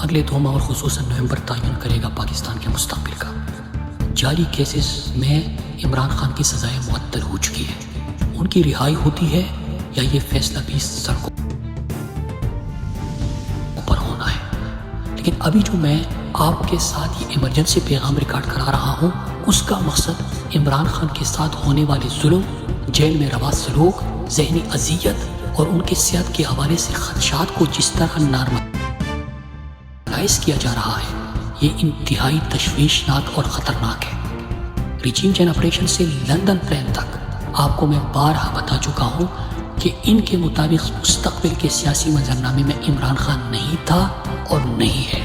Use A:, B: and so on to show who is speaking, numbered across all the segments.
A: اگلے 2 ماہ اور خصوصاً نومبر تعین کرے گا پاکستان کے مستقبل کا۔ جعلی کیسز میں عمران خان کی سزائیں معطل ہو چکی ہے، ان کی رہائی ہوتی ہے یا یہ فیصلہ بھی سڑکوں پر ہونا ہے۔ لیکن ابھی جو میں آپ کے ساتھ یہ ایمرجنسی پیغام ریکارڈ کرا رہا ہوں، اس کا مقصد عمران خان کے ساتھ ہونے والے ظلم، جیل میں روا سلوک، ذہنی اذیت اور ان کی صحت کے حوالے سے خدشات کو جس طرح نارملائز کیا جا رہا ہے، یہ انتہائی تشویشناک اور خطرناک ہے۔ ریجیم چین آپریشن سے لندن پلان تک آپ کو میں بارہا بتا چکا ہوں کہ ان کے مطابق مستقبل کے سیاسی منظرنامے میں عمران خان نہیں تھا اور نہیں ہے۔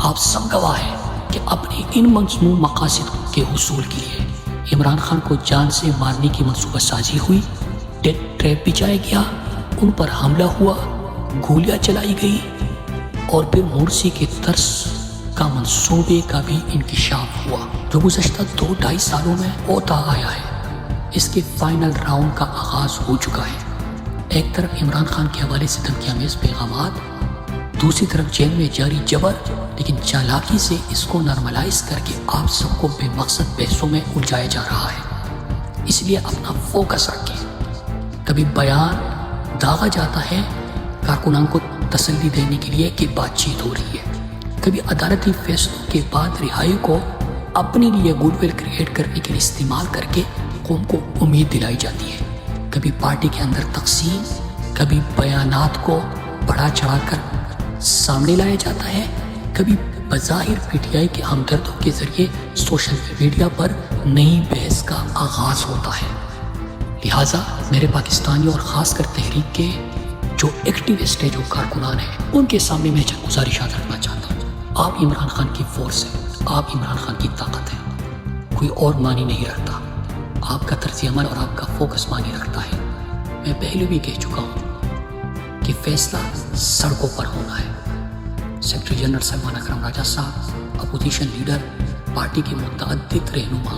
A: آپ سب گواہ ہیں کہ اپنے ان مضمون مقاصد کے حصول کے لیے عمران خان کو جان سے مارنے کی منصوبہ سازی ہوئی، ڈیتھ ٹریپ بچھایا گیا، ان پر حملہ ہوا، گولیاں چلائی گئی اور پھر مرسی کے طرز کا منصوبے کا بھی انکشاف ہوا جو گزشتہ 2-2.5 سالوں میں ہوتا آیا ہے۔ اس کے فائنل راؤنڈ کا آغاز ہو چکا ہے۔ ایک طرف عمران خان کے حوالے سے دھمکیامیز پیغامات، دوسری طرف جیل میں جاری جبر، لیکن چالاکی سے اس کو نارملائز کر کے آپ سب کو بے مقصد بحثوں میں الجھایا جا رہا ہے۔ اس لیے اپنا فوکس رکھیں۔ کبھی بیان داغا جاتا ہے کارکنان کو تسلی دینے کے لیے کہ بات چیت ہو رہی ہے، کبھی عدالتی فیصلوں کے بعد رہائی کو اپنے لیے گڈ ول کریٹ کرنے کے لیے استعمال کر کے قوم کو امید دلائی جاتی ہے، کبھی پارٹی کے اندر تقسیم، کبھی بیانات کو بڑھا چڑھا کر سامنے لایا جاتا ہے، کبھی بظاہر پی ٹی آئی کے ہمدردوں کے ذریعے سوشل میڈیا پر نئی بحث کا آغاز ہوتا ہے۔ لہٰذا میرے پاکستانی اور خاص کر تحریک کے جو ایکٹیوسٹ ہیں، جو کارکنان ہیں، ان کے سامنے میں چند گزارشات رکھنا چاہتا ہوں۔ آپ عمران خان کی فورس ہیں، آپ عمران خان کی طاقت ہیں، کوئی اور معنی نہیں رکھتا۔ آپ کا طرز عمل اور آپ کا فوکس معنی رکھتا ہے۔ میں پہلے بھی کہہ چکا ہوں کہ فیصلہ سڑکوں پر ہونا ہے۔ سیکرٹری جنرل سلمان اکرم راجہ صاحب، اپوزیشن لیڈر، پارٹی کے متعدد رہنما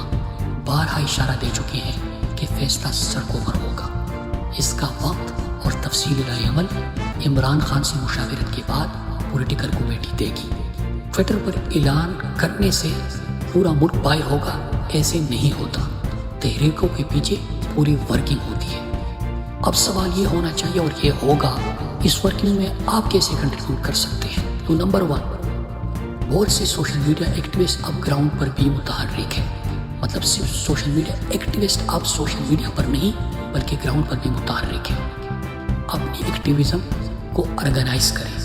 A: بارہا اشارہ دے چکے ہیں کہ فیصلہ سڑکوں پر ہوگا۔ اس کا وقت اور تفصیل رائے عمل عمران خان سے مشاورت کے بعد پولیٹیکل کمیٹی دے گی۔ ٹویٹر پر اعلان کرنے سے پورا ملک باہر ہوگا، ایسے نہیں ہوتا۔ تحریکوں کے پیچھے پوری ورکنگ ہوتی ہے۔ اب سوال یہ ہونا چاہیے اور یہ ہوگا، اس ورکنگ میں آپ کیسے کنٹریبیوٹ کر سکتے ہیں؟ تو نمبر 1، بہت سے سوشل میڈیا ایکٹیوسٹ اب گراؤنڈ پر بھی متحرک ہیں۔ مطلب صرف سوشل میڈیا ایکٹیوسٹ اب سوشل میڈیا پر نہیں بلکہ گراؤنڈ پر بھی متحرک ہیں۔ اپنی ایکٹیویزم کو آرگنائز کریں،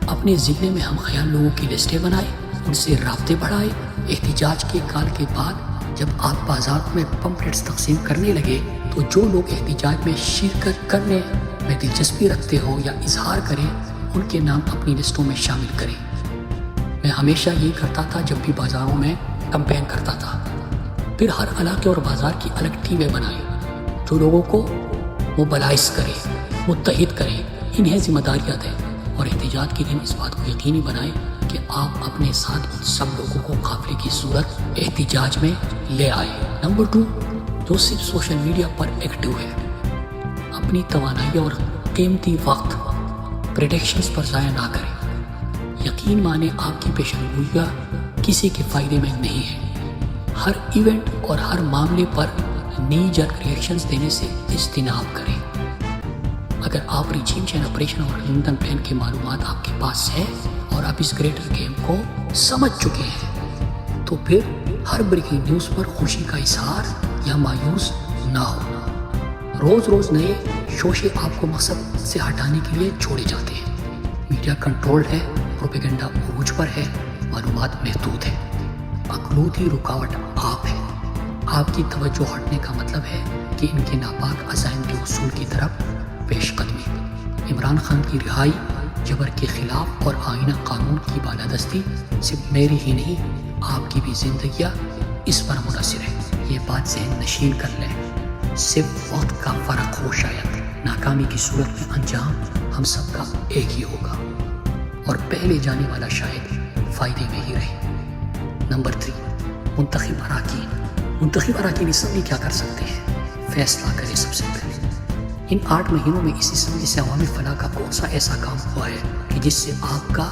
A: اپنے ضلع میں ہم خیال لوگوں کی لسٹیں بنائیں، ان سے رابطے بڑھائیں۔ احتجاج کے کال کے بعد جب آپ بازار میں پمفلیٹس تقسیم کرنے لگے تو جو لوگ احتجاج میں شرکت کرنے میں دلچسپی رکھتے ہو یا اظہار کریں، ان کے نام اپنی لسٹوں میں شامل کریں۔ میں ہمیشہ یہی کرتا تھا جب بھی بازاروں میں کمپین کرتا تھا۔ پھر ہر علاقے اور بازار کی الگ ٹیمیں بنائیں جو لوگوں کو موبلائز کریں، متحد کریں، انہیں ذمہ داریاں دیں اور احتجاج کے دن اس بات کو یقینی بنائیں کہ آپ اپنے ساتھ ان سب لوگوں کو قافلے کی صورت احتجاج میں لے آئیں۔ نمبر 2، جو صرف سوشل میڈیا پر ایکٹیو ہے، اپنی توانائی اور قیمتی وقت پریڈکشنز پر ضائع نہ کریں۔ یقین مانیں آپ کی پیشن گوئیاں کسی کے فائدے میں نہیں ہے۔ ہر ایونٹ اور ہر معاملے پر نئی جرگ ریئیکشنز دینے سے اجتناب کریں۔ اگر آپ ریجیم چین آپریشن اور لندن پلان کی معلومات آپ کے پاس ہے اور آپ اس گریٹر گیم کو سمجھ چکے ہیں تو پھر ہر بریکنگ نیوز پر خوشی کا اظہار یا مایوس نہ ہو۔ روز روز نئے شوشے آپ کو مقصد سے ہٹانے کے لیے چھوڑے جاتے ہیں۔ میڈیا کنٹرول ہے، پروپیگنڈا عروج پر ہے، معلومات محدود ہے۔ اقلیتی رکاوٹ آپ ہے۔ آپ کی توجہ ہٹنے کا مطلب ہے کہ ان کے ناپاک عزائم کے اصول کی طرف پیش قدمی۔ عمران خان کی رہائی جبر کے خلاف اور آئینہ قانون کی بالادستی صرف میری ہی نہیں، آپ کی بھی زندگیاں اس پر منحصر ہے۔ یہ بات ذہن نشین کر لیں۔ صرف وقت کا فرق ہو، شاید ناکامی کی صورت میں انجام ہم سب کا ایک ہی ہوگا اور پہلے جانے والا شاید فائدے میں ہی رہے۔ نمبر 3، منتخب اراکین اسمبلی کیا کر سکتے ہیں؟ فیصلہ کریں سب سے پہلے۔ ان 8 مہینوں میں اس اسمبلی سے عوامی فلاح کا کون سا ایسا کام ہوا ہے کہ جس سے آپ کا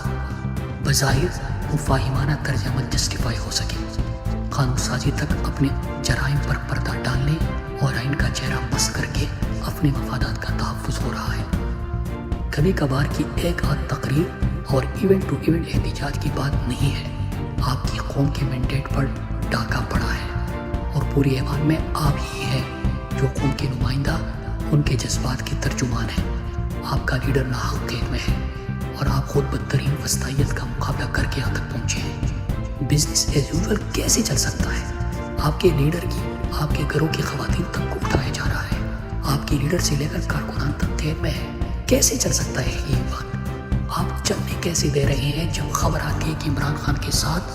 A: بظاہر مفاہمانہ طرز عمل جسٹیفائی ہو سکے، قانون سازی تک اپنے جرائم پر پردہ ڈالنے اور آئین کا چہرہ مس کر کے اپنے مفادات کا تحفظ ہو رہا ہے۔ کبھی کبھار کی ایک آدھ تقریر اور ایونٹ ٹو ایونٹ احتجاج کی بات نہیں ہے، آپ کی قوم کے مینڈیٹ پر ڈاکہ پڑا ہے اور پوری ایوان میں آپ ہی ہے جو قوم کے نمائندہ، ان کے جذبات کے ترجمان ہیں۔ آپ کا لیڈر ناحق قید میں ہے اور آپ خود بدترین وسطیت کا مقابلہ کر کے یہاں تک پہنچے ہیں۔ بزنس ایز یوزول کیسے چل سکتا ہے؟ آپ کے لیڈر کی آپ کے گھروں کی خواتین تک کو اٹھایا جا رہا ہے، آپ کے لیڈر سے لے کر کارکنان تک قید میں ہے۔ کیسے چل سکتا ہے یہ بات؟ آپ چلنے کیسے دے رہے ہیں جب خبر آتی ہے کہ عمران خان کے ساتھ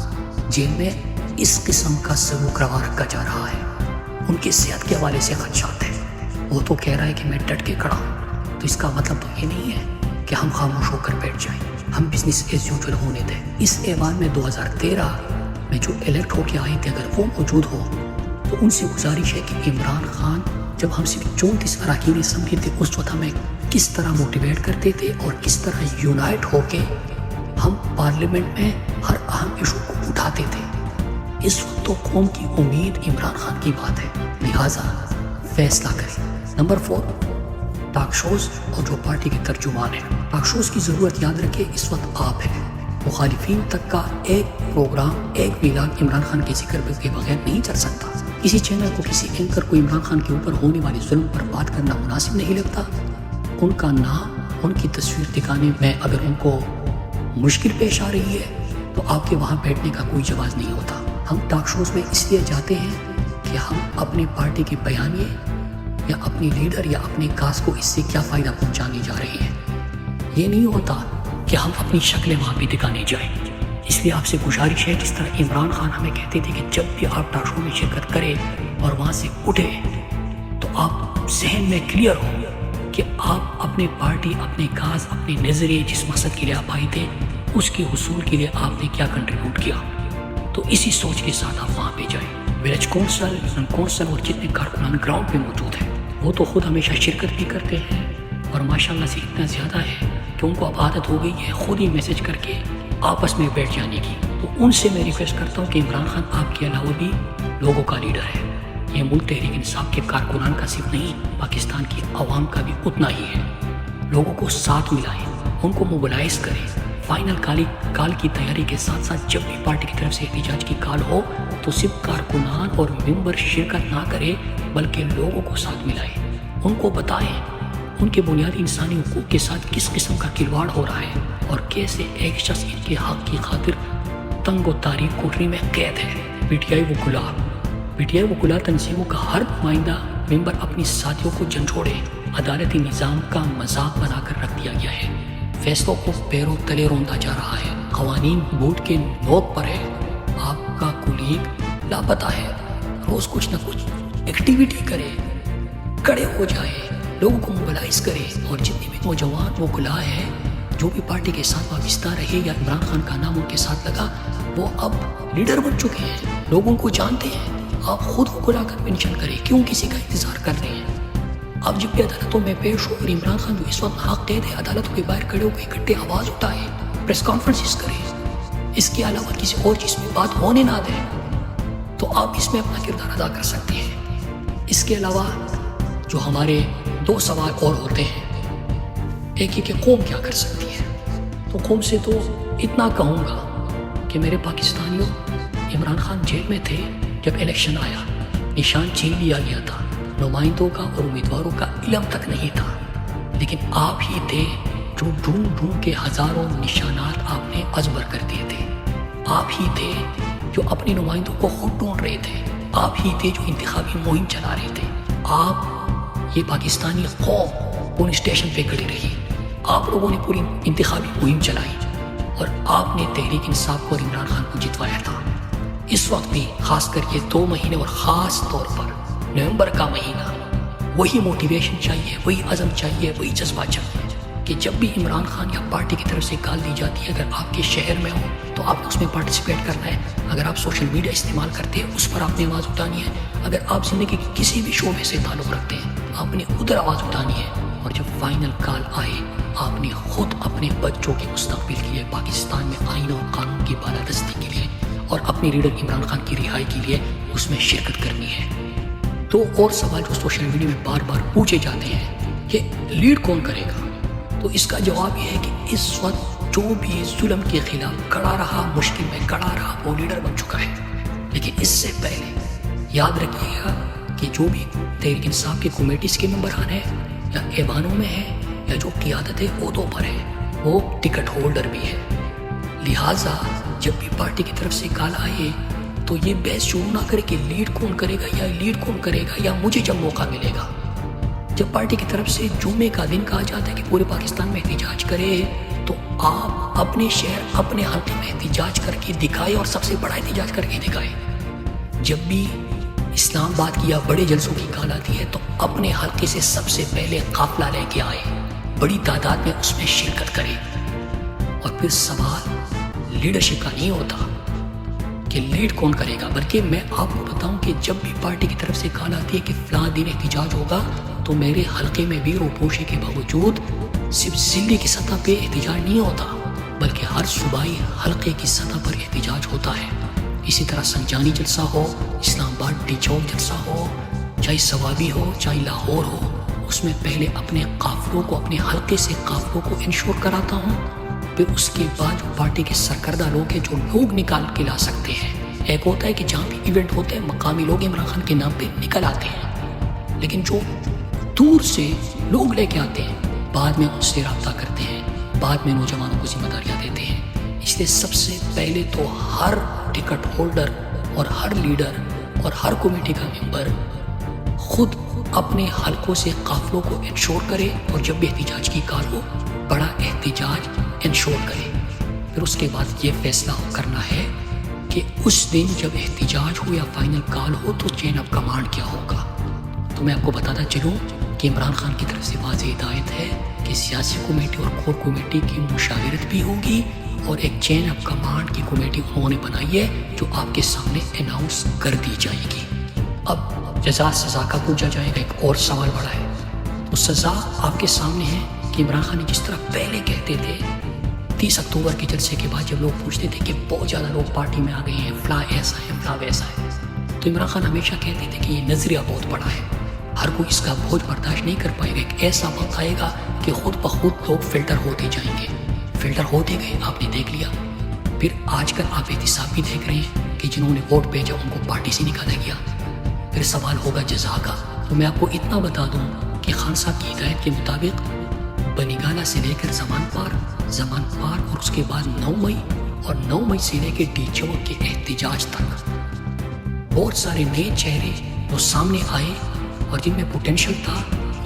A: جیل میں اس قسم کا سلوک روا رکھا جا رہا ہے، ان کی صحت کے حوالے سے خدشات ہیں؟ وہ تو کہہ رہا ہے کہ میں ڈٹ کے کھڑا ہوں، تو اس کا مطلب تو یہ نہیں ہے کہ ہم خاموش ہو کر بیٹھ جائیں، ہم بزنس ایز یوزول ہونے دیں۔ اس ایوان میں 2013 میں جو الیکٹ ہو کے آئے تھے، اگر وہ موجود ہو تو ان سے گزارش ہے کہ عمران خان جب ہم صرف 34 اراکین اسمبلی تھے اس وقت ہمیں کس طرح موٹیویٹ کرتے تھے اور کس طرح یونائٹ ہو کے ہم پارلیمنٹ میں ہر اہم ایشو کو اٹھاتے تھے۔ اس وقت تو قوم کی امید عمران خان کی بات ہے، لہٰذا فیصلہ کریں۔ نمبر 4، ٹاک شوز اور جو پارٹی کے ترجمان ہیں۔ ٹاک شوز کی ضرورت یاد رکھے اس وقت آپ ہیں۔ مخالفین تک کا ایک پروگرام، ایک ویلاگ عمران خان کے ذکر کے بغیر نہیں چل سکتا۔ کسی چینل کو، کسی اینکر کو عمران خان کے اوپر ہونے والے ظلم پر بات کرنا مناسب نہیں لگتا۔ ان کا نام، ان کی تصویر دکھانے میں اگر ان کو مشکل پیش آ رہی ہے تو آپ کے وہاں بیٹھنے کا کوئی جواز نہیں ہوتا۔ ہم ٹاک شوز میں اس لیے جاتے ہیں کہ ہم اپنے پارٹی کے بیانیے یا اپنی لیڈر یا اپنے کاز کو اس سے کیا فائدہ پہنچانے جا رہے ہیں، یہ نہیں ہوتا کہ ہم اپنی شکلیں وہاں پہ دکھانے جائیں۔ اس لیے آپ سے گزارش ہے، جس طرح عمران خان ہمیں کہتے تھے کہ جب بھی آپ ٹاک شو میں شرکت کریں اور وہاں سے اٹھے تو آپ ذہن میں کلیئر ہو کہ آپ اپنے پارٹی، اپنے کاز، اپنے نظریے، جس مقصد کے لیے آپ آئے تھے اس کے حصول کے لیے آپ نے کیا کنٹریبیوٹ کیا، تو اسی سوچ کے ساتھ آپ وہاں پہ جائیں۔ ولیج کونسل، زون کونسل اور جتنے کارکنان گراؤنڈ پہ موجود ہیں وہ تو خود ہمیشہ شرکت بھی کرتے ہیں اور ماشاءاللہ سے اتنا زیادہ ہے کہ ان کو اب عادت ہو گئی ہے خود ہی میسج کر کے آپس میں بیٹھ جانے کی۔ تو ان سے میں ریکویسٹ کرتا ہوں کہ عمران خان آپ کے علاوہ بھی لوگوں کا لیڈر ہے، یہ ملک تحریک انصاف کے کارکنان کا صرف نہیں، پاکستان کی عوام کا بھی اتنا ہی ہے۔ لوگوں کو ساتھ ملائیں، ان کو موبلائز کریں۔ فائنل کال کی تیاری کے ساتھ ساتھ جب بھی پارٹی کی طرف سے احتجاج کی کال ہو تو صرف کارکنان اور ممبر شرکت نہ کریں بلکہ لوگوں کو ساتھ ملائیں، ان کو بتائیں ان کے بنیادی انسانی حقوق کے ساتھ کس قسم کا کھلواڑ ہو رہا ہے اور کیسے ایک شخص ان کے حق کی خاطر تنگ و تاریک کوٹری میں قید ہے۔ پی ٹی آئی وکلا تنظیموں کا ہر نمائندہ ممبر اپنی ساتھیوں کو جھنجھوڑے عدالتی نظام کا مذاق بنا کر رکھ دیا گیا ہے، فیصلوں کو پیروں تلے روندا جا رہا ہے، قوانین بوٹ کے نوک پر ہے، آپ کا کولیگ لاپتہ ہے۔ روز کچھ نہ کچھ ایکٹیویٹی کرے، کڑے ہو جائے، لوگوں کو موبلائز کرے اور جتنے بھی نوجوان وکلا ہے جو بھی پارٹی کے ساتھ وابستہ رہے یا عمران خان کا نام ان کے ساتھ لگا وہ اب لیڈر بن چکے ہیں، لوگوں کو جانتے ہیں۔ آپ خود وکلا کر مینشن کریں، کیوں کسی کا انتظار کر رہے ہیں؟ آپ جب بھی عدالتوں میں پیش ہو اور عمران خان جو اس وقت حق قید ہے عدالتوں کے باہر کھڑے ہو کے اکٹھے آواز اٹھائے، پریس کانفرنسز کریں، اس کے علاوہ کسی اور چیز میں بات ہونے نہ دیں تو آپ اس میں اپنا کردار ادا کر سکتے ہیں۔ اس کے علاوہ جو ہمارے 2 سوال اور ہوتے ہیں، ایک یہ کہ قوم کیا کر سکتی ہے، تو قوم سے تو اتنا کہوں گا کہ میرے پاکستانیوں، عمران خان جیل میں تھے جب الیکشن آیا، نشان چھین لیا گیا تھا، نمائندوں کا اور امیدواروں کا علم تک نہیں تھا، لیکن آپ ہی تھے جو ڈھونڈ کے ہزاروں نشانات آپ نے ازبر کر دیے تھے، آپ ہی تھے جو اپنے نمائندوں کو خود ڈھونڈ رہے تھے، آپ ہی تھے جو انتخابی مہم چلا رہے تھے۔ آپ یہ پاکستانی قوم پولیس اسٹیشن پہ کھڑی رہی، آپ لوگوں نے پوری انتخابی مہم چلائی اور آپ نے تحریک انصاف کو اور عمران خان کو جتوایا تھا۔ اس وقت بھی خاص کر یہ 2 مہینے اور خاص طور پر نومبر کا مہینہ، وہی موٹیویشن چاہیے، وہی عزم چاہیے، وہی جذبہ چاہیے کہ جب بھی عمران خان یا پارٹی کی طرف سے کال دی جاتی ہے، اگر آپ کے شہر میں ہو تو آپ نے اس میں پارٹیسپیٹ کرنا ہے، اگر آپ سوشل میڈیا استعمال کرتے ہیں اس پر آپ نے آواز اٹھانی ہے، اگر آپ زندگی کے کسی بھی شعبے سے تعلق رکھتے ہیں آپ نے ادھر آواز اٹھانی ہے، اور جب فائنل کال آئے آپ نے خود اپنے بچوں کے مستقبل کے لیے پاکستان میں آئین اور قانون کی بالادستی کے لیے اور اپنے لیڈر عمران خان کی رہائی کے لیے اس میں شرکت کرنی ہے۔ تو اور سوال جو سوشل میڈیا میں بار بار پوچھے جاتے ہیں کہ لیڈ کون کرے گا، تو اس کا جواب یہ ہے کہ اس وقت جو بھی ظلم کے خلاف کھڑا رہا، مشکل میں کھڑا رہا، وہ لیڈر بن چکا ہے۔ لیکن اس سے پہلے یاد رکھیے گا کہ جو بھی تحریک انصاف کے کمیٹیز کے ممبران ہیں یا ایوانوں میں ہیں یا جو قیادت عہدوں پر ہے وہ ٹکٹ ہولڈر بھی ہے۔ لہٰذا جب بھی پارٹی کی طرف سے کال آئے تو یہ بحث شروع نہ کرے کہ لیڈ کون کرے گا یا لیڈ کون کرے گا یا مجھے جب موقع ملے گا۔ جب پارٹی کی طرف سے جمعے کا دن کہا جاتا ہے کہ پورے پاکستان میں احتجاج کرے تو آپ اپنے شہر اپنے حلقے میں احتجاج کر کے دکھائے اور سب سے بڑا احتجاج کر کے دکھائے۔ جب بھی اسلام آباد کی یا بڑے جلسوں کی کال آتی ہے تو اپنے حلقے سے سب سے پہلے قافلہ لے کے آئے، بڑی تعداد میں اس میں شرکت کرے۔ اور پھر سوال لیڈرشپ کا نہیں ہوتا کہ لیڈ کون کرے گا، بلکہ میں آپ کو بتاؤں کہ جب بھی پارٹی کی طرف سے کال آتی ہے کہ فلاں دن احتجاج ہوگا تو میرے حلقے میں بھی روپوشی کے باوجود صرف ضلع کی سطح پہ احتجاج نہیں ہوتا بلکہ ہر صوبائی حلقے کی سطح پر احتجاج ہوتا ہے۔ اسی طرح سنجانی جلسہ ہو، اسلام آباد ٹی چوک جلسہ ہو، چاہے سوابی ہو چاہے لاہور ہو، اس میں پہلے اپنے قافلوں کو، اپنے حلقے سے قافلوں کو انشور کراتا ہوں، پھر اس کے بعد جو پارٹی کے سرکردہ لوگ ہیں جو لوگ نکال کے لا سکتے ہیں۔ ایک ہوتا ہے کہ جہاں بھی ایونٹ ہوتے ہیں مقامی لوگ عمران خان کے نام پہ نکل آتے ہیں، لیکن جو دور سے لوگ لے کے آتے ہیں بعد میں ان سے رابطہ کرتے ہیں، بعد میں نوجوانوں کو ذمہ داریاں دیتے ہیں۔ اس لیے سب سے پہلے تو ہر ٹکٹ ہولڈر اور ہر لیڈر اور ہر کمیٹی کا ممبر خود اپنے حلقوں سے قافلوں کو انشور کرے اور جب بھی احتجاج کی کال ہو بڑا احتجاج انشور کرے۔ پھر اس کے بعد یہ فیصلہ کرنا ہے کہ اس دن جب احتجاج ہو یا فائنل کال ہو تو چین آف کمانڈ کیا ہوگا۔ تو میں آپ کو بتاتا چلوں کہ عمران خان کی طرف سے واضح ہدایت ہے کہ سیاسی کمیٹی اور کور کمیٹی کی مشاورت بھی ہوگی اور ایک چین آف کمانڈ کی کمیٹی انہوں نے بنائی ہے جو آپ کے سامنے اناؤنس کر دی جائے گی۔ اب جزا سزا کا پوچھا جائے گا، ایک اور سوال بڑا ہے۔ تو سزا آپ کے سامنے ہے کہ عمران خان نے جس طرح پہلے کہتے تھے 30 اکتوبر کے جلسے کے بعد جب لوگ پوچھتے تھے کہ بہت زیادہ لوگ پارٹی میں آ گئے ہیں، فلاں ایسا ہے فلاں ویسا ہے، تو عمران خان ہمیشہ کہتے تھے کہ یہ نظریہ بہت بڑا ہے، ہر کوئی اس کا بوجھ برداشت نہیں کر پائے گا۔ ایک ایسا وقت آئے گا کہ خود بخود لوگ فلٹر ہوتے جائیں گے، فلٹر ہوتے گئے، آپ نے دیکھ لیا۔ پھر آج کل آپ احتساب بھی دیکھ رہے ہیں کہ جنہوں نے ووٹ بھیجا ان کو پارٹی سے نکالا گیا۔ پھر سوال ہوگا جزا کا۔ تو میں آپ کو اتنا بتا دوں کہ خان صاحب کی ہدایت کے مطابق بنیگالہ سے لے کر زمان پار اور اس کے بعد 9 مئی اور 9 مئی سے لے کے ٹی چوک کے احتجاج تک بہت سارے نئے چہرے جو سامنے آئے اور جن میں پوٹینشل تھا،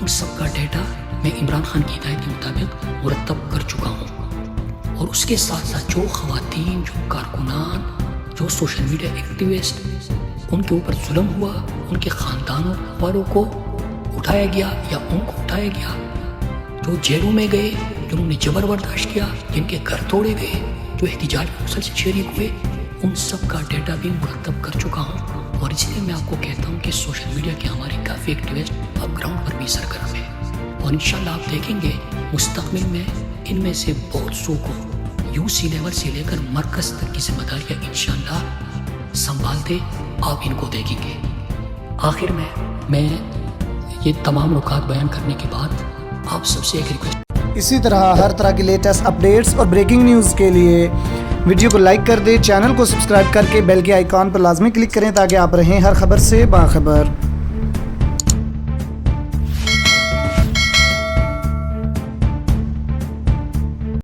A: ان سب کا ڈیٹا میں عمران خان کی ہدایت کے مطابق مرتب کر چکا ہوں۔ اور اس کے ساتھ ساتھ جو خواتین، جو کارکنان، جو سوشل میڈیا ایکٹیوسٹ، ان کے اوپر ظلم ہوا، ان کے خاندانوں والوں کو اٹھایا گیا یا ان کو اٹھایا گیا، جو جیلوں میں گئے، جنہوں نے جبر برداشت کیا، جن کے گھر توڑے گئے، جو احتجاج میں مسلسل شریک ہوئے، ان سب کا ڈیٹا بھی مرتب کر چکا ہوں۔ اور اس لیے میں آپ کو کہتا ہوں کہ سوشل میڈیا کے ہمارے کافی ایکٹیوسٹ اب گراؤنڈ پر بھی سرگرم ہیں، اور انشاءاللہ آپ دیکھیں گے مستقبل میں ان میں سے بہت سو کو یو سی لیول سے لے کر مرکز تک کی ذمہ داریاں انشاءاللہ سنبھالتے آپ ان کو دیکھیں گے۔ آخر میں یہ تمام نکات بیان کرنے کے بعد آپ سب سے ایک ریکویسٹ،
B: اسی طرح ہر طرح کی لیٹسٹ اپڈیٹس اور بریکنگ نیوز کے لیے ویڈیو کو لائک کر دیں، چینل کو سبسکرائب کر کے بیل کے آئیکن پر لازمی کلک کریں تاکہ آپ رہیں ہر خبر سے باخبر۔